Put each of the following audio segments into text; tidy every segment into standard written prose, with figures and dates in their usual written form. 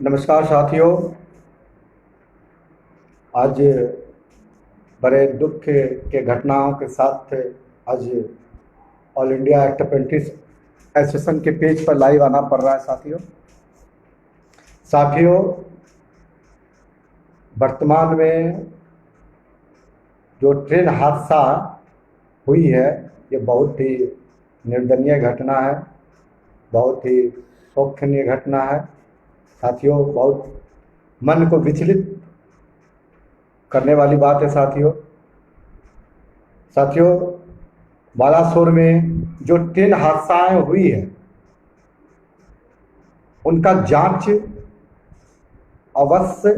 नमस्कार साथियों। आज बड़े दुख के घटनाओं के साथ आज all India act apprentice association के पेज पर लाइव आना पड़ रहा है। साथियों, वर्तमान में जो ट्रेन हादसा हुई है ये बहुत ही निर्दयनीय घटना है, बहुत ही शोचनीय घटना है। साथियों, बहुत मन को विचलित करने वाली बात है। साथियों, बालासोर में जो ट्रेन हादसाएं हुई है उनका जांच अवश्य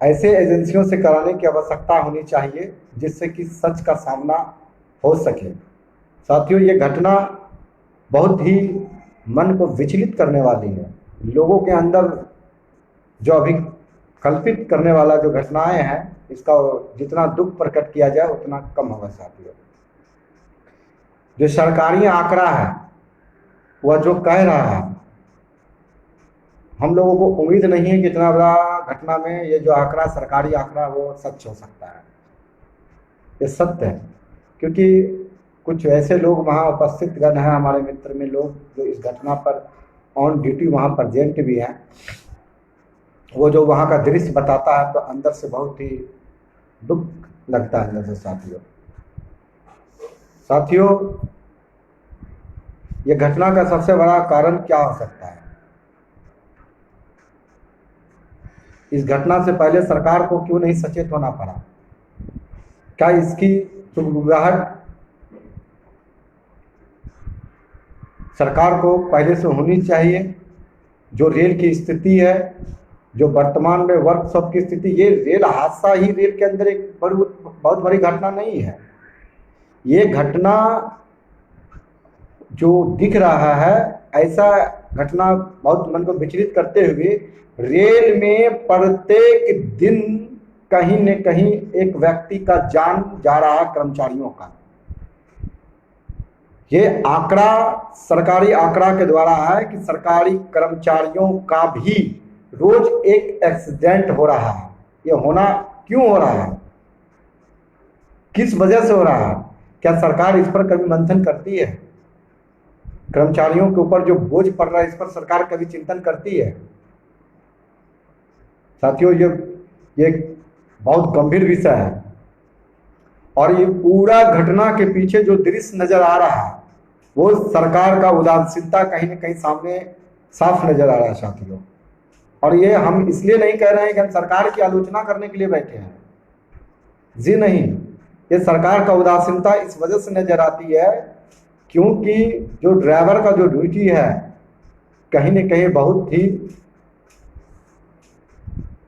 ऐसे एजेंसियों से कराने की आवश्यकता होनी चाहिए जिससे कि सच का सामना हो सके। साथियों, ये घटना बहुत ही मन को विचलित करने वाली है। लोगों के अंदर जो अभी कल्पित करने वाला जो घटनाएं हैं, इसका जितना दुख प्रकट किया जाए उतना कम होगा। साथियों, जो सरकारी आंकड़ा है वह जो कह रहा है, हम लोगों को उम्मीद नहीं है कि इतना बड़ा घटना में ये जो आंकड़ा, सरकारी आंकड़ा, वो सच हो सकता है। ये सत्य है क्योंकि कुछ ऐसे लोग वहाँ उपस्थित गण हैं, हमारे मित्र में लोग जो इस घटना पर ऑन ड्यूटी वहाँ प्रेजेंट भी हैं। वो जो वहाँ का दृश्य बताता है तो अंदर से बहुत ही दुख लगता है अंदर से। साथियों, ये घटना का सबसे बड़ा कारण क्या हो सकता है? इस घटना से पहले सरकार को क्यों नहीं सचेत होना पड़ा? क्या इसकी सुगबुगाहट सरकार को पहले से होनी चाहिए? जो रेल की स्थिति है, जो वर्तमान में वर्कशॉप की स्थिति, ये रेल हादसा ही रेल के अंदर एक बहुत बड़ी घटना नहीं है। ये घटना जो दिख रहा है, ऐसा घटना बहुत मन को विचलित करते हुए रेल में प्रत्येक दिन कहीं न कहीं एक व्यक्ति का जान जा रहा है, कर्मचारियों का। ये आंकड़ा सरकारी आंकड़ा के द्वारा है कि सरकारी कर्मचारियों का भी रोज एक एक्सीडेंट हो रहा है। ये होना क्यों हो रहा है, किस वजह से हो रहा है? क्या सरकार इस पर कभी मंथन करती है? कर्मचारियों के ऊपर जो बोझ पड़ रहा है, इस पर सरकार कभी चिंतन करती है? साथियों, ये बहुत गंभीर विषय है और ये पूरा घटना के पीछे जो दृश्य नजर आ रहा है वो सरकार का उदासीनता कहीं न कहीं सामने साफ नजर आ रहा है। साथियों, और ये हम इसलिए नहीं कह रहे हैं कि हम सरकार की आलोचना करने के लिए बैठे हैं, जी नहीं। ये सरकार का उदासीनता इस वजह से नजर आती है क्योंकि जो ड्राइवर का जो ड्यूटी है कहीं न कहीं बहुत ही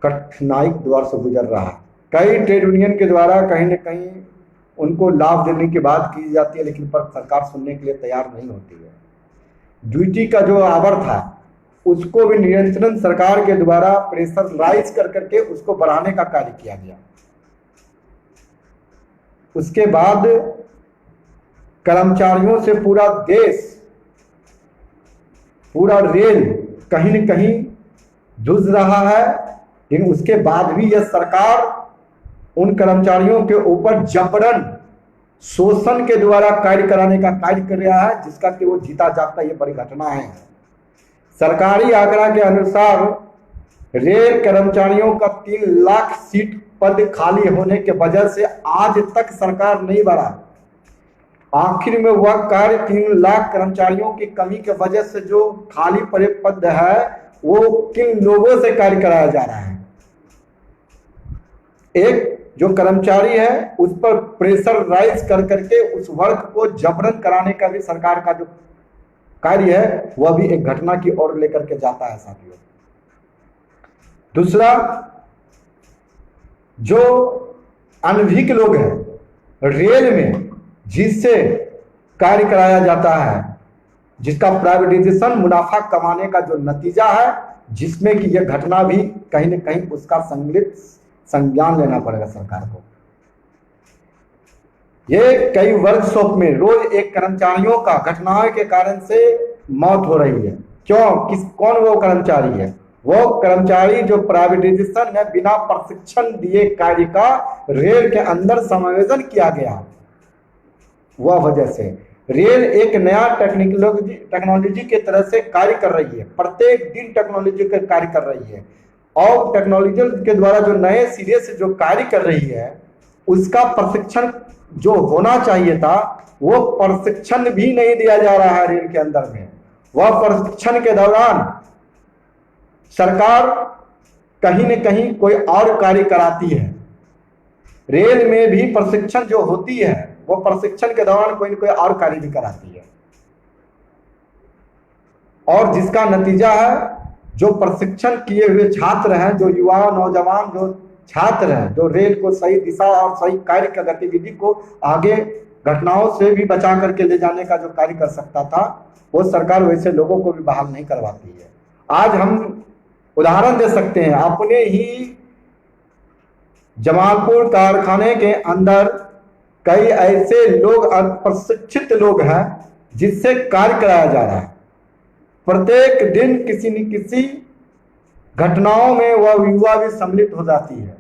कठिनाई द्वार से गुजर रहा है। कई ट्रेड यूनियन के द्वारा कहीं न कहीं उनको लाभ देने की बात की जाती है, लेकिन पर सरकार सुनने के लिए तैयार नहीं होती है। ड्यूटी का जो आवर था उसको भी नियंत्रण सरकार के द्वारा प्रेशर राइज कर करके उसको बढ़ाने का कार्य किया गया। उसके बाद कर्मचारियों से पूरा देश, पूरा रेल कहीं न कहीं जूझ रहा है, लेकिन उसके बाद भी यह सरकार उन कर्मचारियों के ऊपर जबरन शोषण के द्वारा कार्य कराने का कार्य कर रहा है, जिसका कि वो जीता जागता ये बड़ी घटना है। सरकारी आंकड़ा के अनुसार रेल कर्मचारियों का 3 लाख सीट पद खाली होने के वजह से आज तक सरकार नहीं बढ़ा। आखिर में वह कार्य 3 लाख कर्मचारियों की कमी के वजह से जो खाली पड़े पद है वो किन लोगों से कार्य कराया जा रहा है? एक जो कर्मचारी है उस पर प्रेशर राइज कर करके उस वर्क को जबरन कराने का भी सरकार का जो कार्य है वह भी एक घटना की ओर लेकर के जाता है। साथियों, दूसरा, जो अनभिज्ञ लोग हैं रेल में, जिससे कार्य कराया जाता है, जिसका प्राइवेटाइजेशन मुनाफा कमाने का जो नतीजा है, जिसमें कि यह घटना भी कहीं न कहीं उसका सम्मिलित संज्ञान लेना पड़ेगा सरकार को। ये कई वर्कशॉप में रोज एक कर्मचारियों का घटनाओं के कारण से मौत हो रही है। क्यों? कौन वो कर्मचारी है? वो कर्मचारी जो प्राइवेटाइजेशन में बिना प्रशिक्षण दिए कार्य का रेल के अंदर समायोजन किया गया, वह वजह से रेल एक नया टेक्नोलॉजी के तरह से कार्य कर रही है, प्रत्येक दिन टेक्नोलॉजी का कार्य कर रही है, और टेक्नोलॉजी के द्वारा जो नए सिरे से जो कार्य कर रही है उसका प्रशिक्षण जो होना चाहिए था वो प्रशिक्षण भी नहीं दिया जा रहा है रेल के अंदर में। वह प्रशिक्षण के दौरान सरकार कहीं न कहीं कोई और कार्य कराती है। रेल में भी प्रशिक्षण जो होती है वो प्रशिक्षण के दौरान कोई न कोई और कार्य भी कराती है, और जिसका नतीजा है जो प्रशिक्षण किए हुए छात्र हैं, जो युवा नौजवान जो छात्र हैं, जो रेल को सही दिशा और सही कार्य का गतिविधि को आगे घटनाओं से भी बचा करके ले जाने का जो कार्य कर सकता था, वो सरकार वैसे लोगों को भी बहाल नहीं करवाती है। आज हम उदाहरण दे सकते हैं, अपने ही जमालपुर कारखाने के अंदर कई ऐसे लोग प्रशिक्षित लोग हैं जिससे कार्य कराया जा रहा है। प्रत्येक दिन किसी न किसी घटनाओं में वह युवा भी सम्मिलित हो जाती है।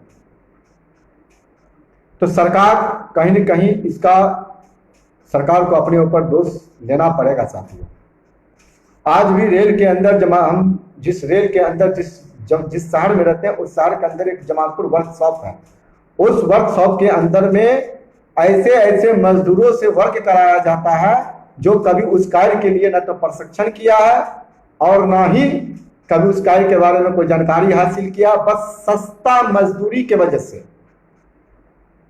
तो सरकार कहीं न कहीं इसका सरकार को अपने ऊपर दोष लेना पड़ेगा साथियों। आज भी रेल के अंदर हम जिस रेल के अंदर जिस शहर में रहते हैं उस शहर के अंदर एक जमालपुर वर्कशॉप है। उस वर्कशॉप के अंदर में ऐसे मजदूरों से वर्क कराया जाता है जो कभी उस कार्य के लिए न तो प्रशिक्षण किया है और ना ही कभी उस कार्य के बारे में कोई जानकारी हासिल किया। बस सस्ता मजदूरी के वजह से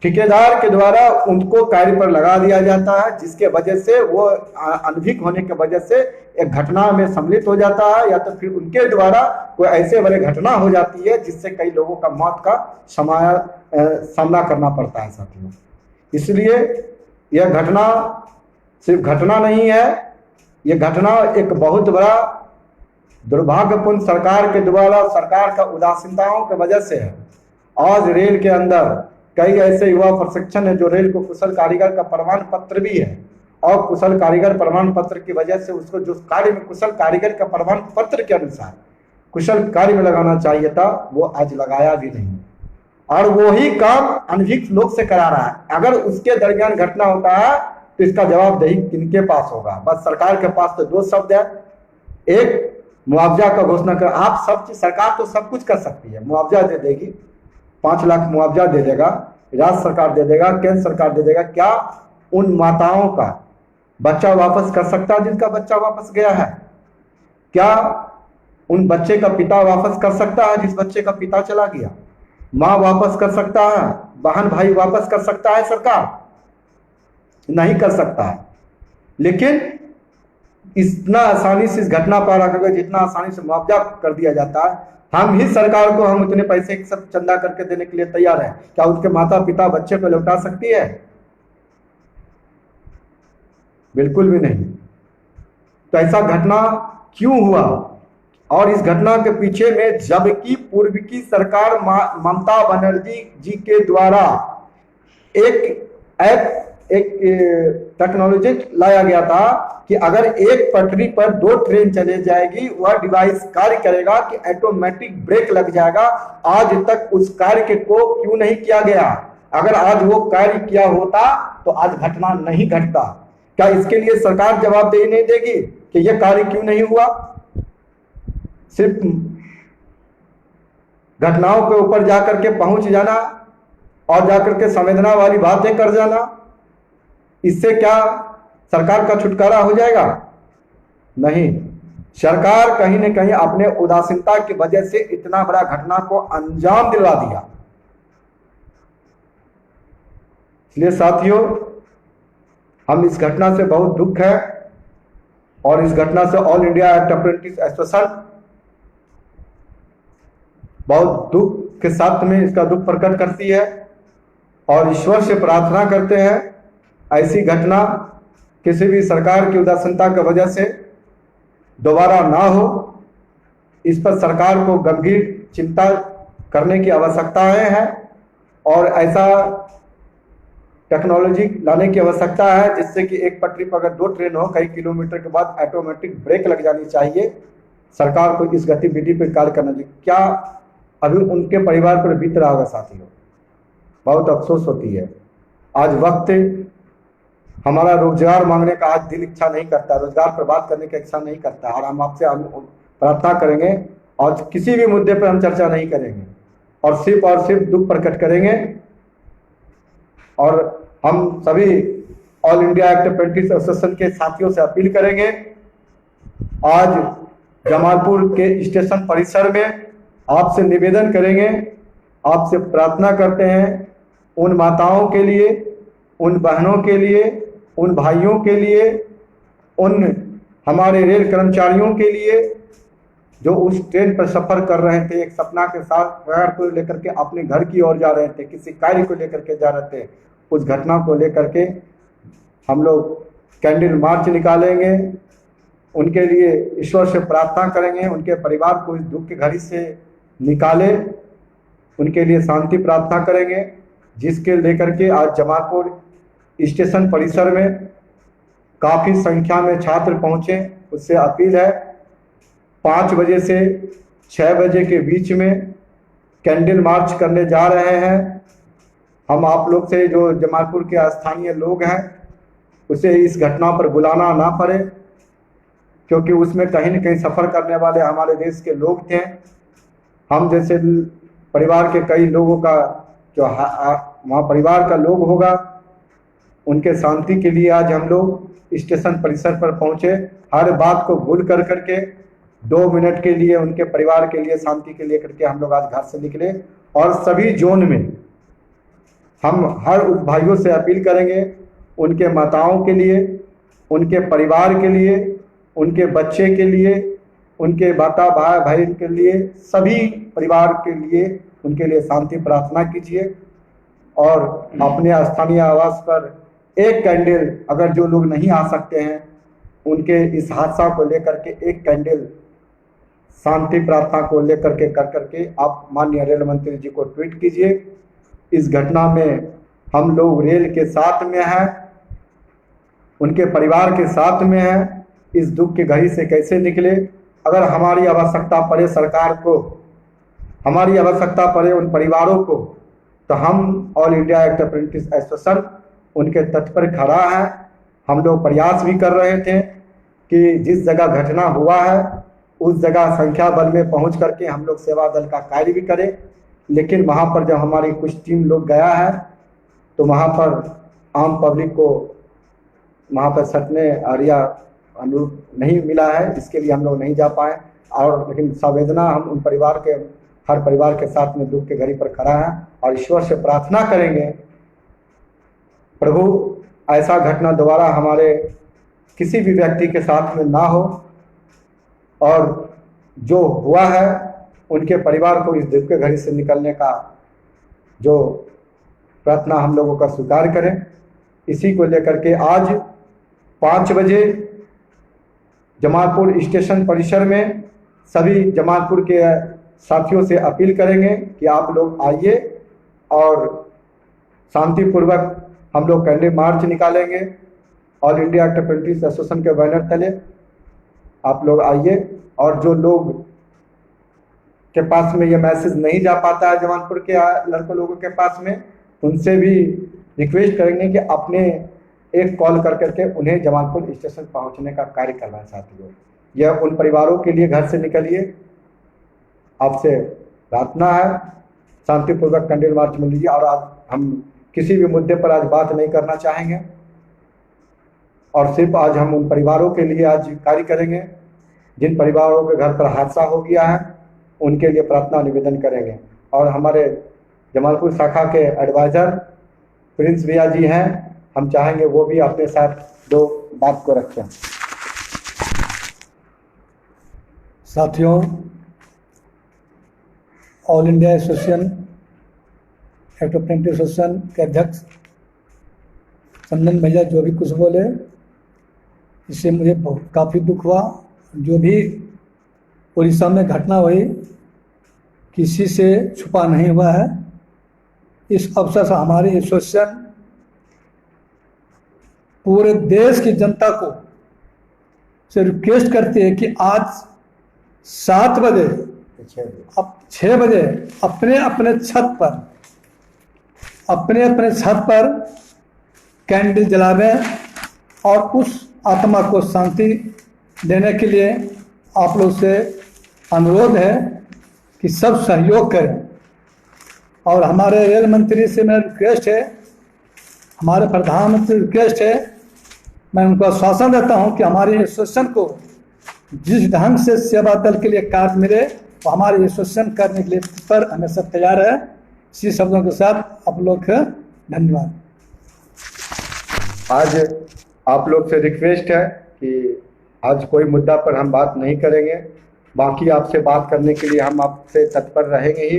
ठेकेदार के द्वारा उनको कार्य पर लगा दिया जाता है, जिसके वजह से वो अनभिज्ञ होने के वजह से एक घटना में सम्मिलित हो जाता है, या तो फिर उनके द्वारा कोई ऐसे बड़े घटना हो जाती है जिससे कई लोगों का मौत का सामना करना पड़ता है साथियों। इसलिए यह घटना सिर्फ घटना नहीं है, यह घटना एक बहुत बड़ा दुर्भाग्यपूर्ण सरकार के द्वारा, सरकार का उदासीनताओं की वजह से है। आज रेल के अंदर कई ऐसे युवा प्रशिक्षण है जो रेल को कुशल कारीगर का प्रमाण पत्र भी है, और कुशल कारीगर प्रमाण पत्र की वजह से उसको जो कार्य में कुशल कारीगर का प्रमाण पत्र के अनुसार कुशल कार्य में लगाना चाहिए था वो आज लगाया भी नहीं, और वही काम अनभिज्ञ लोग से करा रहा है। अगर उसके दरमियान घटना होता है तो इसका जवाबदेही किनके पास होगा? बस सरकार के पास तो दो शब्द है, एक मुआवजा का घोषणा कर। आप सब सरकार तो सब कुछ कर सकती है, मुआवजा दे देगी, 5 लाख मुआवजा दे देगा, राज्य सरकार दे देगा, केंद्र सरकार दे देगा। क्या उन माताओं का बच्चा वापस कर सकता है जिनका बच्चा वापस गया है? क्या उन बच्चे का पिता वापस कर सकता है जिस बच्चे का पिता चला गया? माँ वापस कर सकता है, बहन भाई वापस कर सकता है? सरकार नहीं कर सकता है। लेकिन इतना आसानी से इस घटना पर आकर जितना आसानी से मुआवजा कर दिया जाता है, हम ही सरकार को हम उतने पैसे सब चंदा करके देने के लिए तैयार हैं। क्या उसके माता पिता बच्चे को लौटा सकती है? बिल्कुल भी नहीं। तो ऐसा घटना क्यों हुआ? और इस घटना के पीछे में जबकि पूर्व की सरकार ममता बनर्जी जी के द्वारा एक टेक्नोलॉजी लाया गया था कि अगर एक पटरी पर 2 ट्रेन चले जाएगी वह डिवाइस कार्य करेगा कि ऑटोमेटिक ब्रेक लग जाएगा। आज तक उस कार्य को क्यों नहीं किया गया? अगर आज वो कार्य किया होता तो आज घटना नहीं घटता। क्या इसके लिए सरकार जवाबदेही नहीं देगी कि यह कार्य क्यों नहीं हुआ? सिर्फ घटनाओं के ऊपर जाकर के पहुंच जाना और जाकर के संवेदना वाली बातें कर जाना, इससे क्या सरकार का छुटकारा हो जाएगा? नहीं। सरकार कहीं न कहीं अपने उदासीनता की वजह से इतना बड़ा घटना को अंजाम दिलवा दिया। इसलिए साथियों, हम इस घटना से बहुत दुख है, और इस घटना से ऑल इंडिया अप्रेंटिस एसोसिएशन बहुत दुख के साथ में इसका दुख प्रकट करती है, और ईश्वर से प्रार्थना करते हैं ऐसी घटना किसी भी सरकार की उदासीनता की वजह से दोबारा ना हो। इस पर सरकार को गंभीर चिंता करने की आवश्यकताएं हैं, और ऐसा टेक्नोलॉजी लाने की आवश्यकता है जिससे कि एक पटरी पर अगर 2 ट्रेन हो, कई किलोमीटर के बाद ऑटोमेटिक ब्रेक लग जानी चाहिए, सरकार को इस गतिविधि पर कार्य करना चाहिए। क्या अभी उनके परिवार पर बीत रहा होगा साथियों, बहुत अफसोस होती है। आज वक्त हमारा रोजगार मांगने का आज दिल इच्छा नहीं करता, रोजगार पर बात करने की इच्छा नहीं करता, और हम आपसे प्रार्थना करेंगे और किसी भी मुद्दे पर हम चर्चा नहीं करेंगे और सिर्फ दुख प्रकट करेंगे। और हम सभी all India actor apprentice association के साथियों से अपील करेंगे, आज जमालपुर के स्टेशन परिसर में आपसे निवेदन करेंगे, आपसे प्रार्थना करते हैं, उन माताओं के लिए, उन बहनों के लिए, उन भाइयों के लिए, उन हमारे रेल कर्मचारियों के लिए जो उस ट्रेन पर सफर कर रहे थे, एक सपना के साथ परिवार को लेकर के अपने घर की ओर जा रहे थे, किसी कार्य को लेकर के जा रहे थे, उस घटना को लेकर के हम लोग कैंडल मार्च निकालेंगे, उनके लिए ईश्वर से प्रार्थना करेंगे, उनके परिवार को इस दुख की घड़ी से निकाले, उनके लिए शांति प्रार्थना करेंगे, जिसके लेकर के आज जमालपुर स्टेशन परिसर में काफ़ी संख्या में छात्र पहुँचे। उससे अपील है 5 बजे से 6 बजे के बीच में कैंडल मार्च करने जा रहे हैं। हम आप लोग से जो जमालपुर के स्थानीय लोग हैं उसे इस घटना पर बुलाना ना पड़े, क्योंकि उसमें कहीं न कहीं सफ़र करने वाले हमारे देश के लोग थे। हम जैसे परिवार के कई लोगों का जो वहाँ परिवार का लोग होगा, उनके शांति के लिए आज हम लोग स्टेशन परिसर पर पहुँचे। हर बात को भूल कर करके 2 मिनट के लिए उनके परिवार के लिए शांति के लिए करके हम लोग आज घर से निकले। और सभी जोन में हम हर भाइयों से अपील करेंगे, उनके माताओं के लिए, उनके परिवार के लिए, उनके बच्चे के लिए, उनके माता भाई के लिए, सभी परिवार के लिए, उनके लिए शांति प्रार्थना कीजिए। और अपने स्थानीय आवास पर एक कैंडल, अगर जो लोग नहीं आ सकते हैं उनके इस हादसा को लेकर के एक कैंडल शांति प्रार्थना को लेकर के कर करके आप माननीय रेल मंत्री जी को ट्वीट कीजिए। इस घटना में हम लोग रेल के साथ में हैं, उनके परिवार के साथ में हैं। इस दुख की घड़ी से कैसे निकले, अगर हमारी आवश्यकता पड़े सरकार को, हमारी आवश्यकता पड़े उन परिवारों को, तो हम all India actor apprentice association उनके तट पर खड़ा है। हम लोग प्रयास भी कर रहे थे कि जिस जगह घटना हुआ है उस जगह संख्या बल में पहुंच करके हम लोग सेवा दल का कार्य भी करें, लेकिन वहां पर जब हमारी कुछ टीम लोग गया है तो वहां पर आम पब्लिक को वहां पर सटने और या अनुरूप नहीं मिला है, इसके लिए हम लोग नहीं जा पाए। और लेकिन संवेदना हम उन परिवार के, हर परिवार के साथ में दुख के घड़ी पर खड़ा है और ईश्वर से प्रार्थना करेंगे, प्रभु ऐसा घटना दोबारा हमारे किसी भी व्यक्ति के साथ में ना हो, और जो हुआ है उनके परिवार को इस दुख के घड़ी से निकलने का जो प्रार्थना हम लोगों का स्वीकार करें। इसी को लेकर के आज 5 बजे जमालपुर स्टेशन परिसर में सभी जमालपुर के साथियों से अपील करेंगे कि आप लोग आइए और शांतिपूर्वक हम लोग कैंडल मार्च निकालेंगे। All India actor apprentice association के बैनर तले आप लोग आइए, और जो लोग के पास में ये मैसेज नहीं जा पाता है जमालपुर के लड़कों लोगों के पास में, उनसे भी रिक्वेस्ट करेंगे कि अपने एक कॉल कर करके उन्हें जमालपुर स्टेशन पहुंचने का कार्य करना है। साथियों, यह उन परिवारों के लिए घर से निकलिए, आपसे प्रार्थना है, शांतिपूर्वक कैंडल मार्च में लीजिए। और आज हम किसी भी मुद्दे पर आज बात नहीं करना चाहेंगे, और सिर्फ आज हम उन परिवारों के लिए आज कार्य करेंगे जिन परिवारों के घर पर हादसा हो गया है, उनके लिए प्रार्थना निवेदन करेंगे। और हमारे जमालपुर शाखा के एडवाइज़र प्रिंस भैया जी हैं, हम चाहेंगे वो भी अपने साथ 2 बात को रखें। साथियों, all India association actor apprentice association के अध्यक्ष चंदन भैया जो भी कुछ बोले, इससे मुझे काफ़ी दुख हुआ। जो भी उड़ीसा में घटना हुई किसी से छुपा नहीं हुआ है। इस अवसर से हमारे एसोसिएशन पूरे देश की जनता को से रिक्वेस्ट करते हैं कि आज 7 बजे, पीछे अब 6 बजे अपने अपने छत पर कैंडल जलावें और उस आत्मा को शांति देने के लिए आप लोग से अनुरोध है कि सब सहयोग करें। और हमारे रेल मंत्री से मेरा रिक्वेस्ट है, हमारे प्रधानमंत्री रिक्वेस्ट है, मैं उनको आश्वासन देता हूं कि हमारे एसोसिएशन को जिस ढंग से सेवा दल के लिए कार्य मिले वो हमारे एसोसिएशन करने के लिए पर हमेशा तैयार है। इसी शब्दों के साथ आप लोग का धन्यवाद। आज आप लोग से रिक्वेस्ट है कि आज कोई मुद्दा पर हम बात नहीं करेंगे, बाकी आपसे बात करने के लिए हम आपसे तत्पर रहेंगे ही,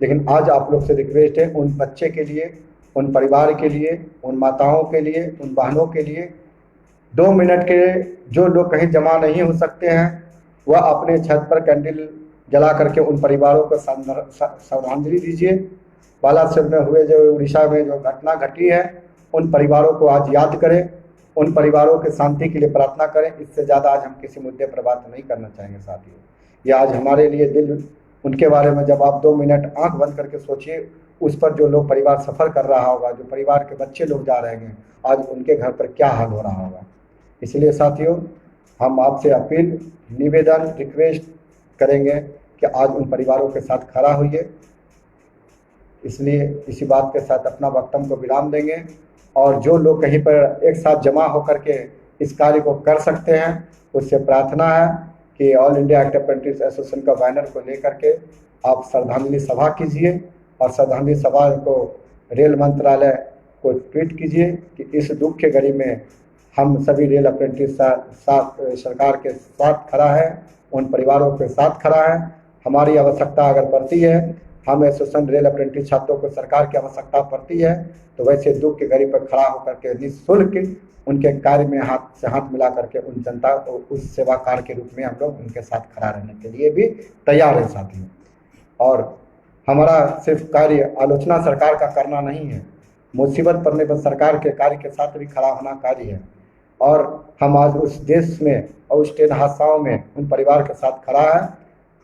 लेकिन आज आप लोग से रिक्वेस्ट है उन बच्चे के लिए, उन परिवार के लिए, उन माताओं के लिए, उन बहनों के लिए 2 मिनट के जो लोग कहीं जमा नहीं हो सकते हैं वह अपने छत पर कैंडल जला करके उन परिवारों को श्रद्धांजलि दीजिए। बालासिर में हुए जो उड़ीसा में जो घटना घटी है उन परिवारों को आज याद करें, उन परिवारों के शांति के लिए प्रार्थना करें। इससे ज़्यादा आज हम किसी मुद्दे पर बात नहीं करना चाहेंगे साथियों। ये आज हमारे लिए दिल उनके बारे में जब आप 2 मिनट आंख बंद करके सोचिए, उस पर जो लोग परिवार सफ़र कर रहा होगा, जो परिवार के बच्चे लोग जा रहे हैं, आज उनके घर पर क्या हाल हो रहा होगा। इसलिए साथियों हम आपसे अपील, निवेदन, रिक्वेस्ट करेंगे कि आज उन परिवारों के साथ खड़ा होइए। इसलिए इसी बात के साथ अपना वक्तव्य को विराम देंगे और जो लोग कहीं पर एक साथ जमा होकर के इस कार्य को कर सकते हैं उससे प्रार्थना है कि all India actor apprentice association का बैनर को लेकर के आप श्रद्धांजलि सभा कीजिए और श्रद्धांजलि सभा को रेल मंत्रालय को ट्वीट कीजिए कि इस दुख के घड़ी में हम सभी रेल अप्रेंटिस सरकार के साथ खड़ा है, उन परिवारों के साथ खड़ा है। हमारी आवश्यकता अगर पड़ती है, हम एसोसिएशन रेल अप्रेंटिस छात्रों को सरकार की आवश्यकता पड़ती है, तो वैसे दुख के घड़ी पर खड़ा होकर के निःशुल्क उनके कार्य में हाथ से हाथ मिला करके उन जनता को उस सेवाकार के रूप में हम लोग उनके साथ खड़ा रहने के लिए भी तैयार है साथियों। और हमारा सिर्फ कार्य आलोचना सरकार का करना नहीं है, मुसीबत पड़ने पर सरकार के कार्य के साथ भी खड़ा होना कार्य है। और हम आज उस देश में और उस ट्रेन हादसाओं में उन परिवार के साथ खड़ा है।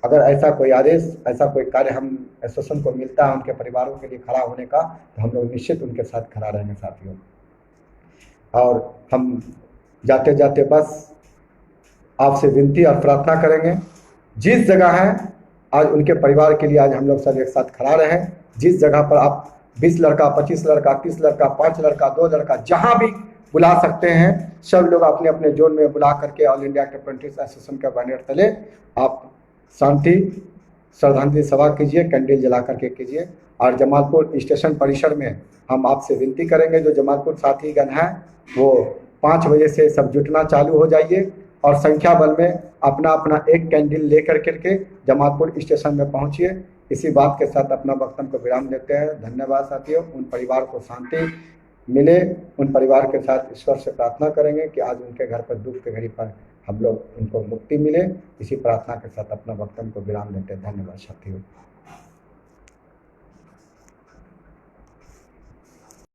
अगर ऐसा कोई आदेश, ऐसा कोई कार्य हम एसोसिएशन को मिलता है उनके परिवारों के लिए खड़ा होने का, तो हम लोग निश्चित उनके साथ खड़ा रहेंगे साथियों। और हम जाते जाते बस आपसे विनती और प्रार्थना करेंगे, जिस जगह है आज उनके परिवार के लिए आज हम लोग सब एक साथ खड़ा रहें। जिस जगह पर आप 20 लड़का, 25 लड़का, 30 लड़का, 5 लड़का, 2 लड़का, जहाँ भी बुला सकते हैं, सब लोग अपने अपने जोन में बुला करके all India actor apprentice association का बैनर तले आप शांति श्रद्धांजलि सभा कीजिए, कैंडल जला करके कीजिए। और जमालपुर स्टेशन परिसर में हम आपसे विनती करेंगे, जो जमालपुर साथीगण हैं वो 5 बजे से सब जुटना चालू हो जाइए और संख्या बल में अपना अपना एक कैंडल लेकर करके जमालपुर स्टेशन में पहुंचिए। इसी बात के साथ अपना वक्तव्य को विराम देते हैं। धन्यवाद साथियों। उन परिवार को शांति मिले, उन परिवार के साथ ईश्वर से प्रार्थना करेंगे कि आज उनके घर पर दुख के घड़ी पर हम लोग उनको मुक्ति मिले। इसी प्रार्थना के साथ अपना वक्तव्य को विराम देते हैं। धन्यवाद साथियों।